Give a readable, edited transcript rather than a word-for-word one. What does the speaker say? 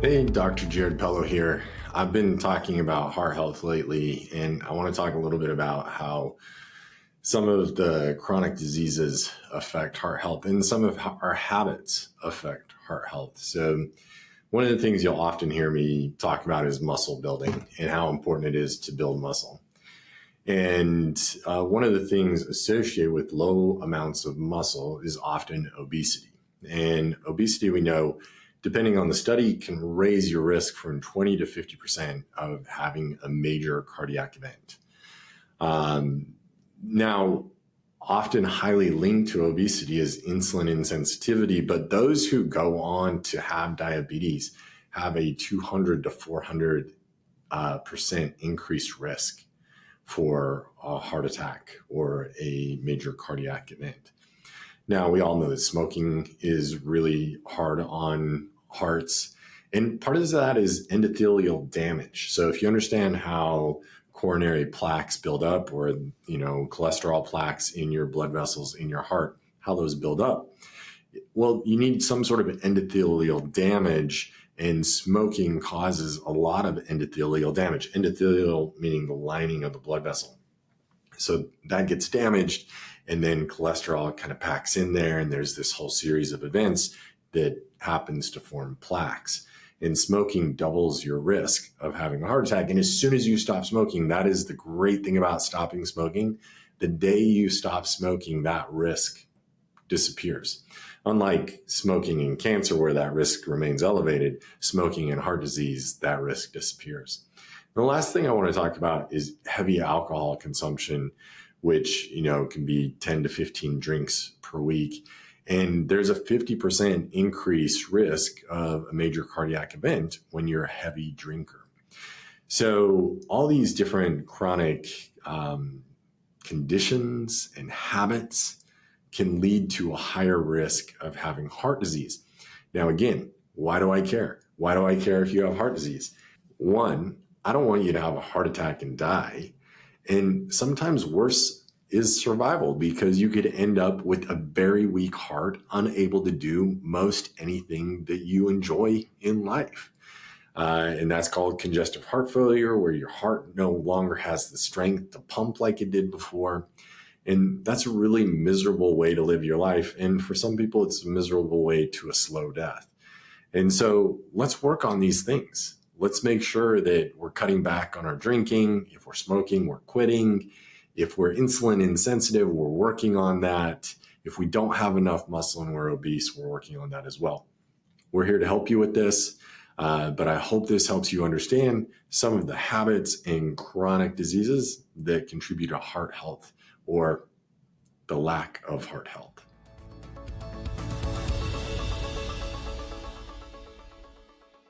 Hey, Dr. Pelo here. I've been talking about heart health lately, and I want to talk a little bit about how some of the chronic diseases affect heart health and some of our habits affect heart health. So, one of the things you'll often hear me talk about is muscle building and how important it is to build muscle. And one of the things associated with low amounts of muscle is often obesity. And obesity, we know, depending on the study, can raise your risk from 20 to 50% of having a major cardiac event. Now, often highly linked to obesity is insulin insensitivity, but those who go on to have diabetes have a 200 to 400% increased risk for a heart attack or a major cardiac event. Now, we all know that smoking is really hard on hearts, and part of that is endothelial damage. So if you understand how coronary plaques build up, or cholesterol plaques in your blood vessels in your heart, how those build up, well, you need some sort of endothelial damage, and smoking causes a lot of endothelial damage. Endothelial meaning the lining of the blood vessel. So that gets damaged, and then cholesterol kind of packs in there, and there's this whole series of events that happens to form plaques. And smoking doubles your risk of having a heart attack. And as soon as you stop smoking, that is the great thing about stopping smoking. The day you stop smoking, that risk disappears. Unlike smoking in cancer, where that risk remains elevated, smoking in heart disease, that risk disappears. The last thing I want to talk about is heavy alcohol consumption, which can be 10 to 15 drinks per week. And there's a 50% increased risk of a major cardiac event when you're a heavy drinker. So all these different chronic conditions and habits can lead to a higher risk of having heart disease. Now, again, why do I care? Why do I care if you have heart disease? One, I don't want you to have a heart attack and die. And sometimes worse is survival, because you could end up with a very weak heart, unable to do most anything that you enjoy in life. And that's called congestive heart failure, where your heart no longer has the strength to pump like it did before. And that's a really miserable way to live your life. And for some people, it's a miserable way to a slow death. And so let's work on these things. Let's make sure that we're cutting back on our drinking. If we're smoking, we're quitting. If we're insulin insensitive, we're working on that. If we don't have enough muscle and we're obese, we're working on that as well. We're here to help you with this, but I hope this helps you understand some of the habits and chronic diseases that contribute to heart health, or the lack of heart health.